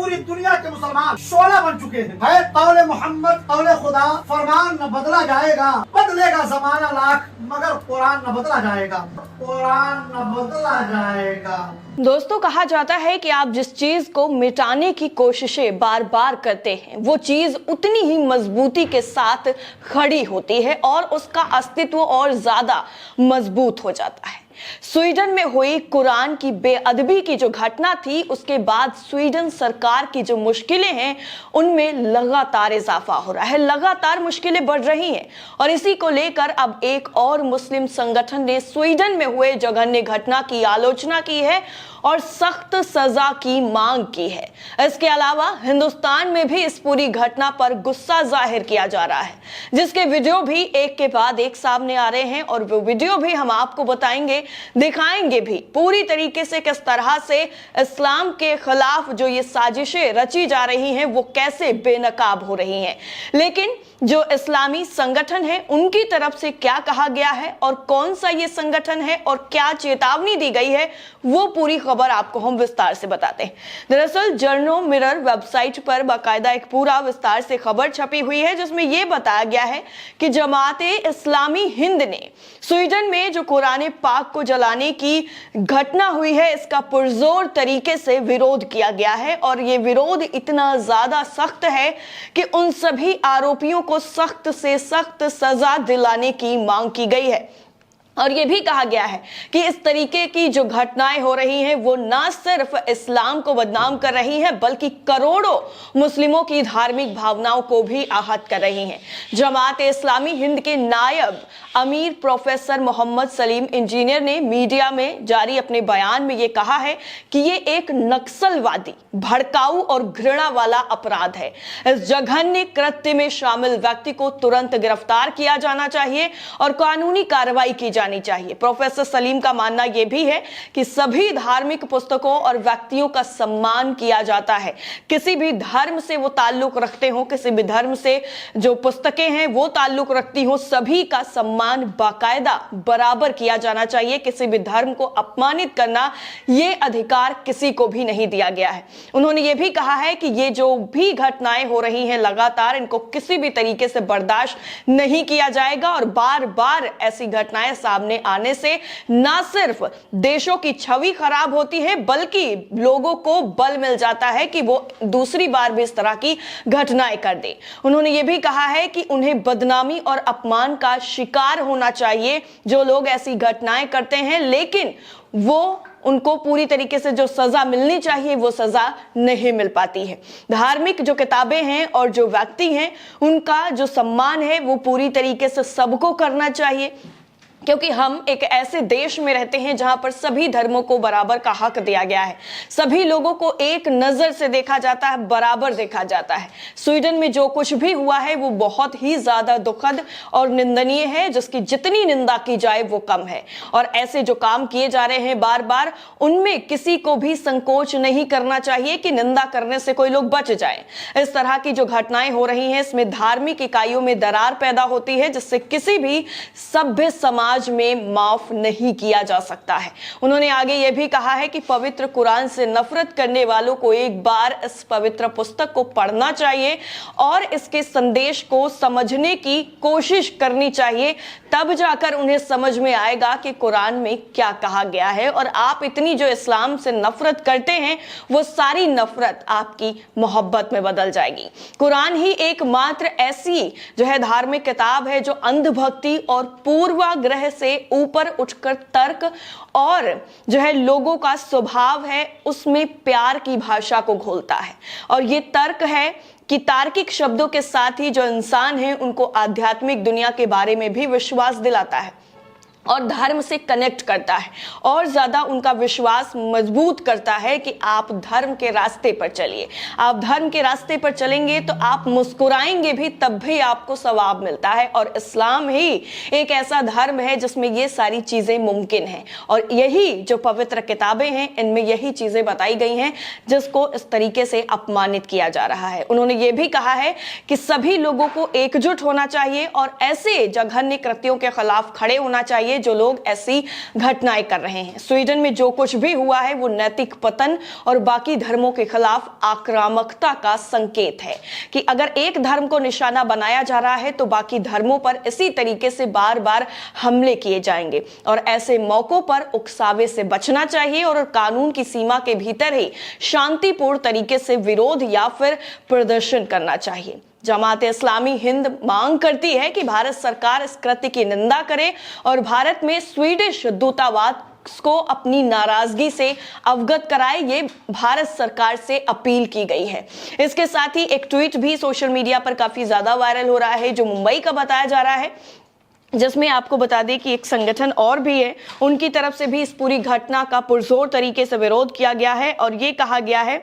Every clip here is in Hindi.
पूरी दुनिया के मुसलमान 16 बन चुके हैं। है कौले मोहम्मद कौले खुदा, फरमान न बदला जाएगा, बदलेगा जमाना लाख, मगर कुरान न बदला जाएगा, कुरान न बदला जाएगा। दोस्तों, कहा जाता है कि आप जिस चीज को मिटाने की कोशिशें बार बार करते हैं वो चीज उतनी ही मजबूती के साथ खड़ी होती है और उसका अस्तित्व और ज्यादा मजबूत हो जाता है। स्वीडन में हुई कुरान की बेअदबी की जो घटना थी, उसके बाद स्वीडन सरकार की जो मुश्किलें हैं उनमें लगातार इजाफा हो रहा है, लगातार मुश्किलें बढ़ रही हैं। और इसी को लेकर अब एक और मुस्लिम संगठन ने स्वीडन में हुए जघन्य घटना की आलोचना की है और सख्त सजा की मांग की है। इसके अलावा हिंदुस्तान में भी इस पूरी घटना पर गुस्सा जाहिर किया जा रहा है, जिसके वीडियो भी एक के बाद एक सामने आ रहे हैं और वो वीडियो भी हम आपको बताएंगे, दिखाएंगे भी पूरी तरीके से किस तरह से इस्लाम के खिलाफ जो ये साजिशें रची जा रही हैं वो कैसे बेनकाब हो रही हैं। लेकिन जो इस्लामी संगठन है उनकी तरफ से क्या कहा गया है और कौन सा ये संगठन है और क्या चेतावनी दी गई है, वो पूरी खबर आपको हम विस्तार से बताते हैं। दरअसल जर्नो मिरर वेबसाइट पर बाकायदा एक पूरा विस्तार से खबर छपी हुई है जिसमें यह बताया गया है कि जमाते इस्लामी हिंद ने स्वीडन में जो कुरान पाक को जलाने की घटना हुई है इसका पुरजोर तरीके से विरोध किया गया है और ये विरोध इतना ज्यादा सख्त है कि उन सभी आरोपियों को सख्त से सख्त सजा दिलाने की मांग की गई है। और यह भी कहा गया है कि इस तरीके की जो घटनाएं हो रही हैं वो ना सिर्फ इस्लाम को बदनाम कर रही हैं बल्कि करोड़ों मुस्लिमों की धार्मिक भावनाओं को भी आहत कर रही हैं। जमात इस्लामी हिंद के नायब अमीर प्रोफेसर मोहम्मद सलीम इंजीनियर ने मीडिया में जारी अपने बयान में ये कहा है कि ये एक नक्सलवादी, भड़काऊ और घृणा वाला अपराध है। इस जघन्य कृत्य में शामिल व्यक्ति को तुरंत गिरफ्तार किया जाना चाहिए और कानूनी कार्रवाई की जानी चाहिए। प्रोफेसर सलीम का मानना यह भी है कि सभी धार्मिक पुस्तकों और व्यक्तियों का सम्मान किया जाता है। किसी भी धर्म से वो ताल्लुक रखते हो, किसी भी धर्म से जो पुस्तकें हैं वो ताल्लुक रखती हो, सभी का सम्मान बाकायदा बराबर किया जाना चाहिए। किसी भी धर्म को अपमानित करना ये अधिकार किसी को भी नहीं दिया गया है। उन्होंने ये भी कहा है कि ये जो भी घटनाएं हो रही हैं लगातार, इनको किसी भी तरीके से बर्दाश्त नहीं किया जाएगा और बार बार ऐसी घटनाएं सामने आने से ना सिर्फ देशों की छवि खराब होती है बल्कि लोगों को बल मिल जाता है कि वो दूसरी बार भी इस तरह की घटनाएं कर दे। उन्होंने ये भी कहा है कि उन्हें बदनामी और अपमान का शिकार होना चाहिए जो लोग ऐसी घटनाएं करते हैं, लेकिन वो उनको पूरी तरीके से जो सजा मिलनी चाहिए वो सजा नहीं मिल पाती है। धार्मिक जो किताबें हैं और जो व्यक्ति हैं उनका जो सम्मान है वो पूरी तरीके से सबको करना चाहिए, क्योंकि हम एक ऐसे देश में रहते हैं जहां पर सभी धर्मों को बराबर का हक दिया गया है। सभी लोगों को एक नजर से देखा जाता है, बराबर देखा जाता है। स्वीडन में जो कुछ भी हुआ है वो बहुत ही ज्यादा दुखद और निंदनीय है, जिसकी जितनी निंदा की जाए वो कम है। और ऐसे जो काम किए जा रहे हैं बार बार, उनमें किसी को भी संकोच नहीं करना चाहिए कि निंदा करने से कोई लोग बच जाए। इस तरह की जो घटनाएं हो रही हैं इसमें धार्मिक इकाइयों में दरार पैदा होती है जिससे किसी भी सभ्य समाज में माफ नहीं किया जा सकता है। उन्होंने आगे यह भी कहा है कि पवित्र कुरान से नफरत करने वालों को एक बार इस पवित्र पुस्तक को पढ़ना चाहिए और इसके संदेश को समझने की कोशिश करनी चाहिए, तब जाकर उन्हें समझ में आएगा कि कुरान में क्या कहा गया है। और आप इतनी जो इस्लाम से नफरत करते हैं वो सारी नफरत आपकी मोहब्बत में बदल जाएगी। कुरान ही एकमात्र ऐसी जो है धार्मिक किताब है जो अंधभक्ति और पूर्वाग्रह से ऊपर उठकर तर्क और जो है लोगों का स्वभाव है उसमें प्यार की भाषा को घोलता है। और ये तर्क है कि तार्किक शब्दों के साथ ही जो इंसान है उनको आध्यात्मिक दुनिया के बारे में भी विश्वास दिलाता है और धर्म से कनेक्ट करता है और ज्यादा उनका विश्वास मजबूत करता है कि आप धर्म के रास्ते पर चलिए। आप धर्म के रास्ते पर चलेंगे तो आप मुस्कुराएंगे भी, तब भी आपको सवाब मिलता है। और इस्लाम ही एक ऐसा धर्म है जिसमें ये सारी चीजें मुमकिन हैं और यही जो पवित्र किताबें हैं इनमें यही चीजें बताई गई हैं जिसको इस तरीके से अपमानित किया जा रहा है। उन्होंने ये भी कहा है कि सभी लोगों को एकजुट होना चाहिए और ऐसे जघन्य कृत्यों के खिलाफ खड़े होना चाहिए चाहिए जो लोग ऐसी घटनाएं कर रहे हैं। स्वीडन में जो कुछ भी हुआ है वो नैतिक पतन और बाकी धर्मों के खिलाफ आक्रामकता का संकेत है कि अगर एक धर्म को निशाना बनाया जा रहा है तो बाकी धर्मों पर इसी तरीके से बार बार हमले किए जाएंगे और ऐसे मौकों पर उकसावे से बचना चाहिए और कानून की सीमा के भीतर ही शांतिपूर्ण तरीके से विरोध या फिर प्रदर्शन करना चाहिए। जमात इस्लामी हिंद मांग करती है कि भारत सरकार इस कृत्य की निंदा करे और भारत में स्वीडिश दूतावास को अपनी नाराजगी से अवगत कराए, ये भारत सरकार से अपील की गई है। इसके साथ ही एक ट्वीट भी सोशल मीडिया पर काफी ज्यादा वायरल हो रहा है जो मुंबई का बताया जा रहा है, जिसमें आपको बता दें कि एक संगठन और भी है, उनकी तरफ से भी इस पूरी घटना का पुरजोर तरीके से विरोध किया गया है और ये कहा गया है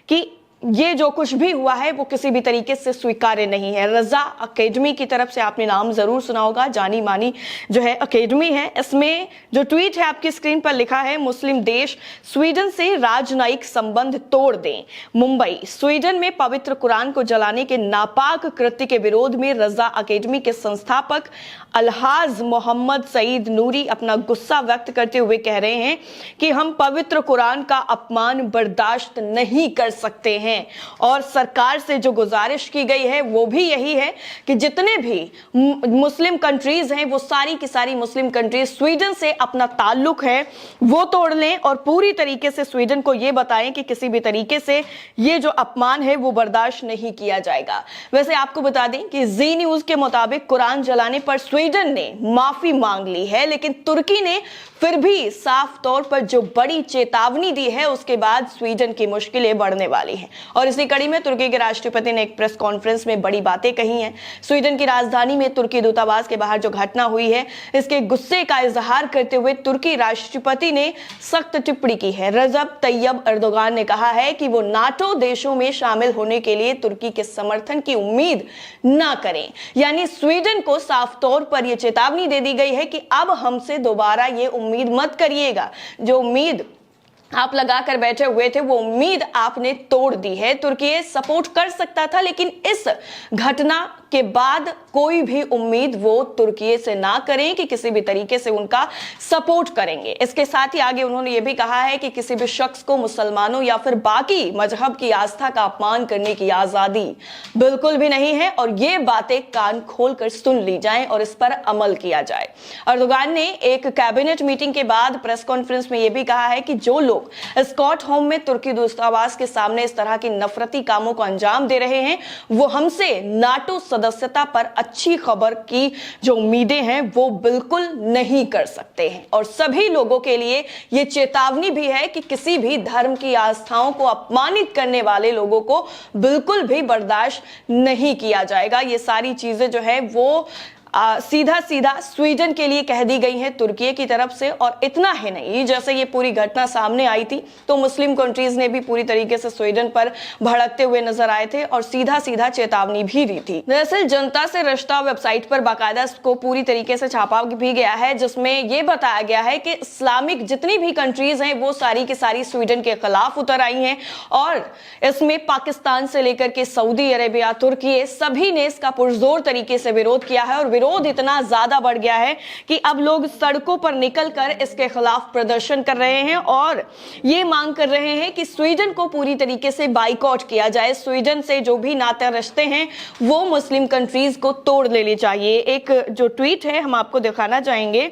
कि ये जो कुछ भी हुआ है वो किसी भी तरीके से स्वीकार्य नहीं है। रजा अकेडमी की तरफ से आपने नाम जरूर सुना होगा, जानी मानी जो है अकेडमी है। इसमें जो ट्वीट है आपकी स्क्रीन पर लिखा है, मुस्लिम देश स्वीडन से राजनयिक संबंध तोड़ दें। मुंबई, स्वीडन में पवित्र कुरान को जलाने के नापाक कृत्य के विरोध में रजा अकेडमी के संस्थापक अलहाज मोहम्मद सईद नूरी अपना गुस्सा व्यक्त करते हुए कह रहे हैं कि हम पवित्र कुरान का अपमान बर्दाश्त नहीं कर सकते हैं और सरकार से जो गुजारिश की गई है वो भी यही है कि जितने भी मुस्लिम कंट्रीज हैं वो सारी की सारी मुस्लिम कंट्रीज स्वीडन से अपना ताल्लुक है वो तोड़ लें और पूरी तरीके से स्वीडन को ये बताएं कि किसी भी तरीके से ये जो अपमान है वो बर्दाश्त नहीं किया जाएगा। वैसे आपको बता दें कि जी न्यूज के मुताबिक कुरान जलाने पर स्वीडन ने माफी मांग ली है, लेकिन तुर्की ने फिर भी साफ तौर पर जो बड़ी चेतावनी दी है उसके बाद स्वीडन की मुश्किलें बढ़ने वाली हैं। और इसी कड़ी में तुर्की के राष्ट्रपति ने एक प्रेस कॉन्फ्रेंस में बड़ी बातें कही हैं। स्वीडन की राजधानी में तुर्की दूतावास के बाहर जो घटना हुई है इसके गुस्से का इजहार करते हुए तुर्की राष्ट्रपति ने सख्त टिप्पणी की है। रजब तैयब अर्दोगान ने कहा है कि वो नाटो देशों में शामिल होने के लिए तुर्की के समर्थन की उम्मीद ना करें। यानी स्वीडन को साफ तौर पर यह चेतावनी दे दी गई है कि अब हमसे दोबारा ये उम्मीद मत करिएगा, जो उम्मीद आप लगा कर बैठे हुए थे वो उम्मीद आपने तोड़ दी है। तुर्की सपोर्ट कर सकता था, लेकिन इस घटना के बाद कोई भी उम्मीद वो तुर्की से ना करें कि किसी भी तरीके से उनका सपोर्ट करेंगे। इसके साथ ही आगे उन्होंने ये भी कहा है कि किसी भी शख्स को मुसलमानों या फिर बाकी मजहब की आस्था का अपमान करने की आजादी बिल्कुल भी नहीं है और ये बातें कान खोलकर सुन ली जाएं और इस पर अमल किया जाए। अर्दोगान ने एक कैबिनेट मीटिंग के बाद प्रेस कॉन्फ्रेंस में यह भी कहा है कि जो लोग स्टॉकहोम में तुर्की दूतावास के सामने इस तरह की नफरती कामों को अंजाम दे रहे हैं वो हमसे नाटो सदस्यता पर अच्छी खबर की जो उम्मीदें हैं वो बिल्कुल नहीं कर सकते हैं। और सभी लोगों के लिए यह चेतावनी भी है कि किसी भी धर्म की आस्थाओं को अपमानित करने वाले लोगों को बिल्कुल भी बर्दाश्त नहीं किया जाएगा। ये सारी चीजें जो है वो सीधा सीधा स्वीडन के लिए कह दी गई है तुर्की की तरफ से। और इतना ही नहीं, जैसे ये पूरी घटना सामने आई थी तो मुस्लिम कंट्रीज ने भी पूरी तरीके से स्वीडन पर भड़कते हुए नजर आए थे और सीधा सीधा चेतावनी भी दी थी। दरअसल जनता से रिश्ता वेबसाइट पर बाकायदा इसको पूरी तरीके से छापा भी गया है, जिसमें यह बताया गया है कि इस्लामिक जितनी भी कंट्रीज हैं वो सारी की सारी स्वीडन के खिलाफ उतर आई हैं और इसमें पाकिस्तान से लेकर के सऊदी अरेबिया, तुर्की, सभी ने इसका पुरजोर तरीके से विरोध किया है। और विरोध इतना ज्यादा बढ़ गया है कि अब लोग सड़कों पर निकलकर इसके खिलाफ प्रदर्शन कर रहे हैं और ये मांग कर रहे हैं कि स्वीडन को पूरी तरीके से बाइकआउट किया जाए। स्वीडन से जो भी नाते रिश्ते हैं वो मुस्लिम कंट्रीज को तोड़ लेने चाहिए। एक जो ट्वीट है हम आपको दिखाना चाहेंगे।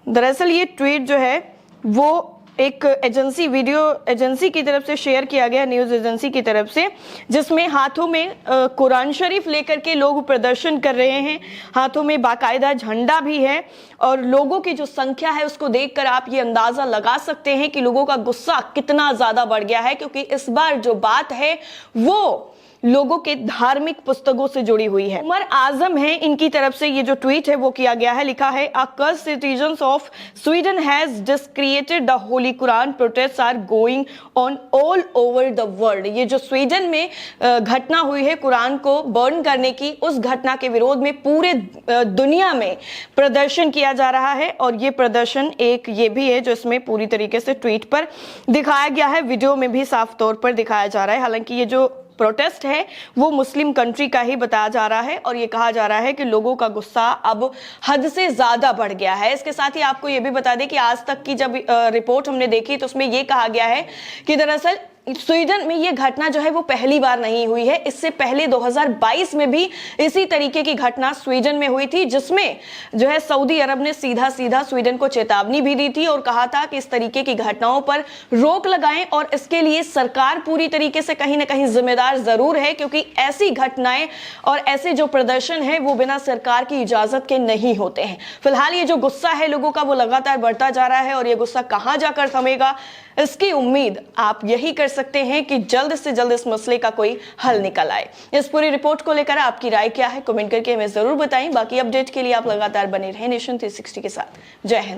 दरअसल ये ट्वीट जो है वो एक एजेंसी, वीडियो एजेंसी की तरफ से शेयर किया गया, न्यूज़ एजेंसी की तरफ से, जिसमें हाथों में कुरान शरीफ लेकर के लोग प्रदर्शन कर रहे हैं। हाथों में बाकायदा झंडा भी है और लोगों की जो संख्या है उसको देखकर आप ये अंदाज़ा लगा सकते हैं कि लोगों का गुस्सा कितना ज़्यादा बढ़ गया है, क्योंकि इस बार जो बात है वो लोगों के धार्मिक पुस्तकों से जुड़ी हुई है। उमर आजम है, इनकी तरफ से ये जो ट्वीट है वो किया गया है। लिखा है, occurs citizens of Sweden has desecrated the holy Quran, protests are going on all over the world. ये जो स्वीडन में घटना हुई है कुरान को बर्न करने की, उस घटना के विरोध में पूरे दुनिया में प्रदर्शन किया जा रहा है। और ये प्रदर्शन एक ये भी है जो इसमें पूरी तरीके से ट्वीट पर दिखाया गया है, वीडियो में भी साफ तौर पर दिखाया जा रहा है। हालांकि ये जो प्रोटेस्ट है वो मुस्लिम कंट्री का ही बताया जा रहा है और ये कहा जा रहा है कि लोगों का गुस्सा अब हद से ज्यादा बढ़ गया है। इसके साथ ही आपको ये भी बता दें कि आज तक की जब रिपोर्ट हमने देखी तो उसमें ये कहा गया है कि दरअसल स्वीडन में ये घटना जो है वो पहली बार नहीं हुई है। इससे पहले 2022 में भी इसी तरीके की घटना स्वीडन में हुई थी, जिसमें जो है सऊदी अरब ने सीधा सीधा स्वीडन को चेतावनी भी दी थी और कहा था कि इस तरीके की घटनाओं पर रोक लगाएं और इसके लिए सरकार पूरी तरीके से कहीं ना कहीं जिम्मेदार जरूर है, क्योंकि ऐसी घटनाएं और ऐसे जो प्रदर्शन है वो बिना सरकार की इजाजत के नहीं होते हैं। फिलहाल ये जो गुस्सा है लोगों का वो लगातार बढ़ता जा रहा है और ये गुस्सा कहां जाकर थमेगा, इसकी उम्मीद आप यही कर सकते हैं कि जल्द से जल्द इस मसले का कोई हल निकल आए। इस पूरी रिपोर्ट को लेकर आपकी राय क्या है, कमेंट करके हमें जरूर बताएं। बाकी अपडेट के लिए आप लगातार बने रहें नेशन 360 के साथ। जय हिंद।